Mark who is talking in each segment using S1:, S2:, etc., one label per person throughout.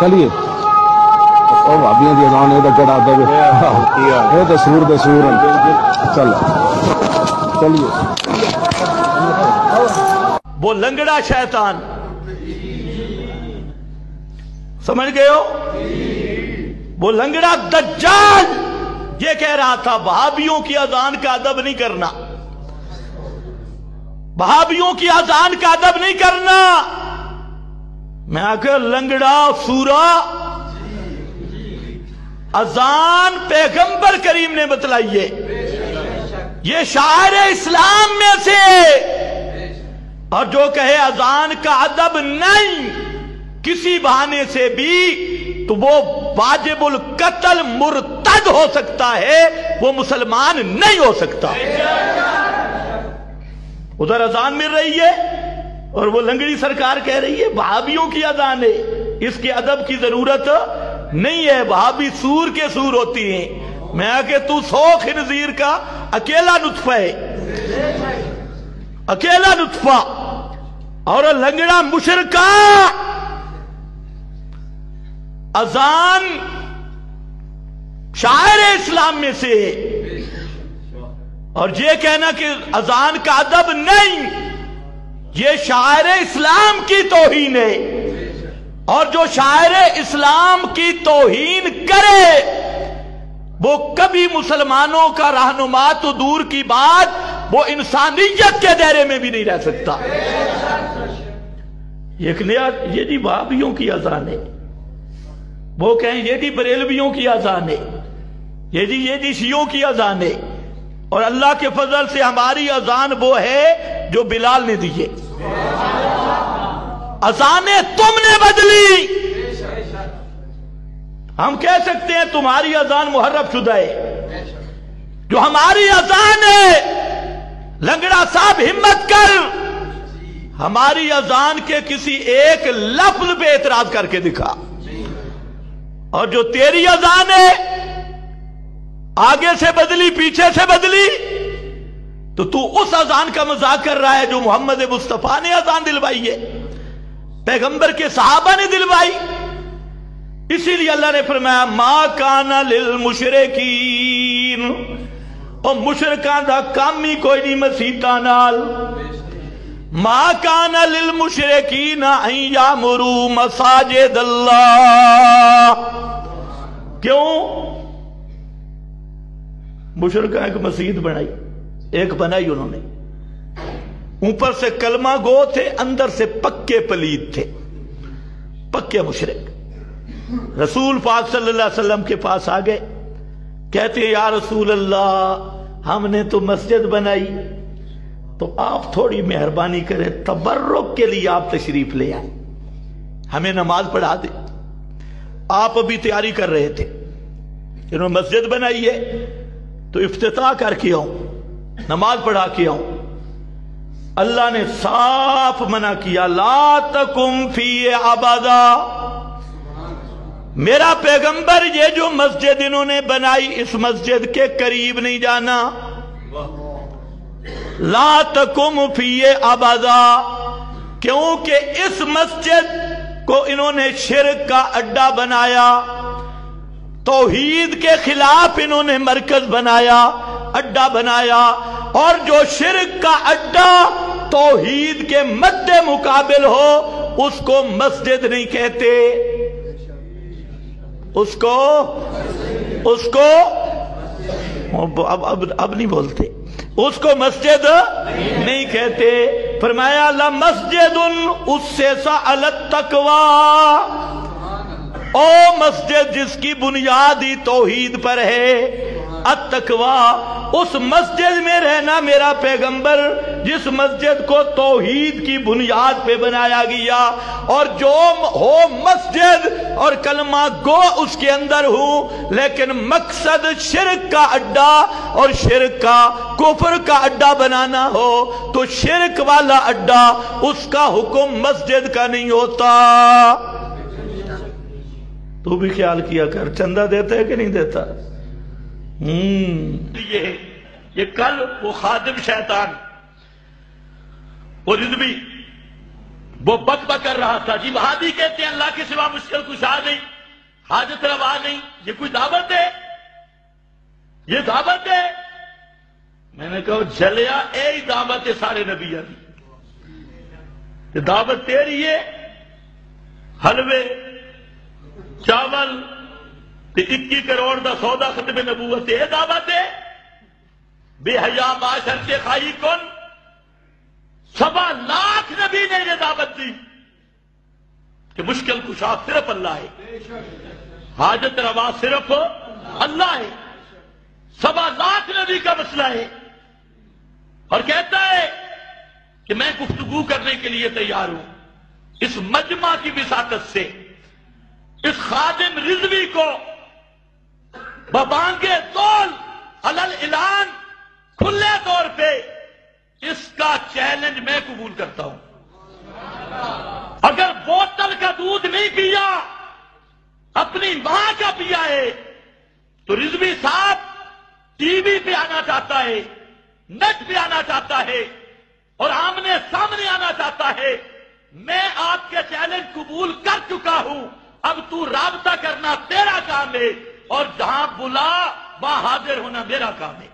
S1: چلیے بھابیاں دی اذان یہ کہڑا دے یہ تو سور دے سور چل چلیے
S2: وہ لنگڑا شیطان سمجھ گئے ہو؟ وہ لنگڑا دجال یہ کہہ رہا تھا وہابیوں کی اذان کا ادب نہیں کرنا، وہابیوں کی اذان کا ادب نہیں کرنا۔ میں آخر لنگڑا سورا، اذان پیغمبر کریم نے بتلائی ہے، یہ شاعر اسلام میں سے، اور جو کہے اذان کا ادب نہیں کسی بہانے سے بھی تو وہ واجب القتل مرتد ہو سکتا ہے، وہ مسلمان نہیں ہو سکتا۔ ادھر اذان مل رہی ہے اور وہ لنگڑی سرکار کہہ رہی ہے وہابیوں کی اذان ہے، اس کے ادب کی ضرورت نہیں ہے، وہابی سور کے سور ہوتی ہیں۔ میں کہ تو 100 خنزیر کا اکیلا نطفہ ہے، اکیلا نطفہ، اور لنگڑا مشرکہ اذان شاعر اسلام میں سے، اور یہ کہنا کہ اذان کا ادب نہیں، یہ شاعر اسلام کی توہین ہے، اور جو شاعر اسلام کی توہین کرے وہ کبھی مسلمانوں کا رہنما تو دور کی بات، وہ انسانیت کے دائرے میں بھی نہیں رہ سکتا۔ ایک نیا یہ جی وہابیوں کی اذان ہے، وہ کہیں یہ جی بریلویوں کی اذان ہے، یہ جی شیعوں کی اذان ہے، اور اللہ کے فضل سے ہماری اذان وہ ہے جو بلال نے دی ہے۔ اذانیں تم نے بدلی، ہم کہہ سکتے ہیں تمہاری اذان محرف شدہ ہے، جو ہماری اذان ہے لنگڑا صاحب ہمت کر ہماری اذان کے کسی ایک لفظ پہ اعتراض کر کے دکھا، اور جو تیری اذان ہے آگے سے بدلی پیچھے سے بدلی تو اس اذان کا مذاق کر رہا ہے جو محمد مصطفیٰ نے اذان دلوائی ہے، پیغمبر کے صحابہ نے دلوائی۔ اسی لیے اللہ نے فرمایا ما کان للمشرکین، اور مشرکاں دا کام ہی کوئی نہیں مسیتاں نال، ما کان للمشرکین ان یامروا مساجد اللہ۔ کیوں؟ مشرکاں ایک مسجد بنائی، ایک بنائی انہوں نے، اوپر سے کلمہ گو تھے، اندر سے پکے پلید تھے، پکے مشرک۔ رسول پاک صلی اللہ علیہ وسلم کے پاس آ گئے، کہتے ہیں یا رسول اللہ ہم نے تو مسجد بنائی، تو آپ تھوڑی مہربانی کریں، تبرک کے لیے آپ تشریف لے آئیں، ہمیں نماز پڑھا دیں۔ آپ ابھی تیاری کر رہے تھے، انہوں نے مسجد بنائی ہے تو افتتاح کر کے آؤں، نماز پڑھا کے آؤں۔ اللہ نے صاف منع کیا لا تقم فی ابدا، میرا پیغمبر یہ جو مسجد انہوں نے بنائی اس مسجد کے قریب نہیں جانا، لا تقم فی ابدا، کیونکہ اس مسجد کو انہوں نے شرک کا اڈا بنایا، توحید کے خلاف انہوں نے مرکز بنایا، اڈا بنایا، اور جو شرک کا اڈا توحید کے مد مقابل ہو اس کو مسجد نہیں کہتے، اس کو اب نہیں بولتے، اس کو مسجد نہیں کہتے۔ فرمایا لمسجد اسس علی التقوی، او مسجد جس کی بنیادی توحید پر ہے، التقوی، اس مسجد میں رہنا میرا پیغمبر جس مسجد کو توحید کی بنیاد پہ بنایا گیا، اور جو ہو مسجد اور کلمہ گو اس کے اندر ہوں، لیکن مقصد شرک کا اڈا اور شرک کا کفر کا اڈا بنانا ہو تو شرک والا اڈا اس کا حکم مسجد کا نہیں ہوتا۔ تو بھی خیال کیا کر، چندہ دیتا ہے کہ نہیں دیتا؟ یہ کل وہ خادم شیطان اور رضوی وہ بک بک کر رہا تھا، جی وہابی کہتے ہیں اللہ کے سوا مشکل کشا نہیں، حاجت روا نہیں، یہ کوئی دعوت ہے؟ یہ دعوت ہے؟ میں نے کہا جلیا اے دعوت ہے سارے نبیوں کی، یہ دعوت تیری ہے؟ حلوے چاول 21 کروڑ دا سودا ختم نبوت، یہ دعوت ہے؟ بے حیا معاشر کے خائی کن، 1.25 لاکھ نبی نے یہ دعوت دی کہ مشکل کشا صرف اللہ ہے، حاجت روا صرف اللہ ہے، 1.25 لاکھ نبی کا مسئلہ ہے، اور کہتا ہے کہ میں گفتگو کرنے کے لیے تیار ہوں۔ اس مجمع کی وساطت سے اس خادم رضوی کو ببانگے طول علل اعلان کھلے طور پہ اس کا چیلنج میں قبول کرتا ہوں۔ اگر بوتل کا دودھ نہیں پیا، اپنی ماں کا پیا ہے، تو رضوی صاحب ٹی وی پہ آنا چاہتا ہے، نیٹ پہ آنا چاہتا ہے، اور آمنے سامنے آنا چاہتا ہے۔ میں آپ کے چیلنج قبول کر چکا ہوں، اب تو رابطہ کرنا تیرا کام ہے، اور جہاں بلا وہاں حاضر ہونا میرا کام ہے۔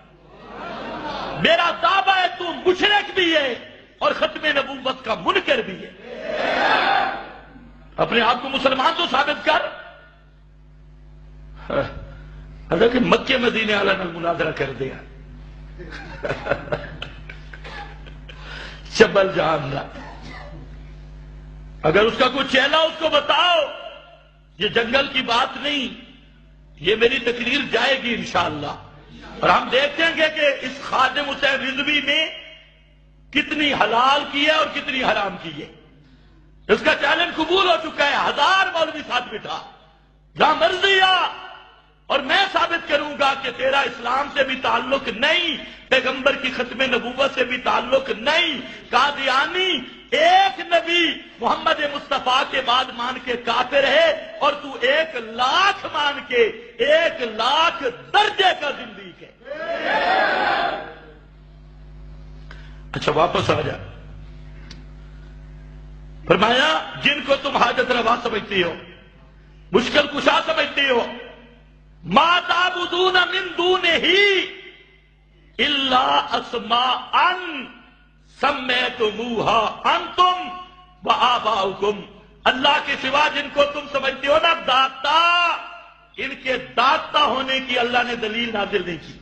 S2: میرا دعویٰ ہے تو مشرک بھی ہے اور ختم نبوت کا منکر بھی ہے۔ اپنے آپ کو مسلمان تو ثابت کر۔ حضرت مکے مدینے والا نے مناظرہ کر دیا، چبل جان رہا۔ اگر اس کا کوئی چہلا اس کو بتاؤ، یہ جنگل کی بات نہیں، یہ میری تقریر جائے گی انشاءاللہ، اور ہم دیکھیں گے کہ اس خادم حسین رضوی نے کتنی حلال کی ہے اور کتنی حرام کی ہے۔ اس کا چیلنج قبول ہو چکا ہے، 1000 مولوی ساتھ بٹھا، جہاں مرضی آ، اور میں ثابت کروں گا کہ تیرا اسلام سے بھی تعلق نہیں، پیغمبر کی ختم نبوت سے بھی تعلق نہیں۔ قادیانی ایک نبی محمد مصطفیٰ کے بعد مان کے کافر ہے، اور تو 1 لاکھ مان کے 1 لاکھ درجے کا زندیق ہے۔ اچھا واپس آ جا۔ فرمایا جن کو تم حاجت روا سمجھتی ہو، مشکل کشا سمجھتی ہو، ما تعبدون من دونہ الا اسماء سمیتموہا انتم وآباؤکم، اللہ کے سوا جن کو تم سمجھتے ہو نا داتا، ان کے داتا ہونے کی اللہ نے دلیل نازل نہیں کی۔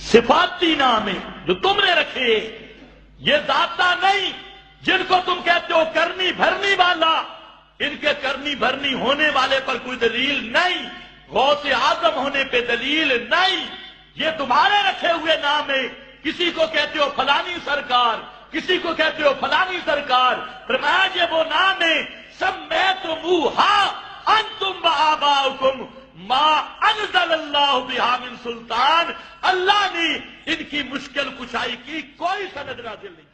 S2: صفاتی نام ہے جو تم نے رکھے، یہ داتا نہیں جن کو تم کہتے ہو کرنی بھرنی والا، ان کے کرنی بھرنی ہونے والے پر کوئی دلیل نہیں، غوث اعظم ہونے پہ دلیل نہیں، یہ تمہارے رکھے ہوئے نام ہے۔ کسی کو کہتے ہو فلانی سرکار، کسی کو کہتے ہو فلانی سرکار، فرمایا یہ وہ نام ہے سمیتموہا انتم وآباؤکم ما انزل اللہ بہا من سلطان، اللہ نے ان کی مشکل کشائی کی کوئی سند نازل نہیں۔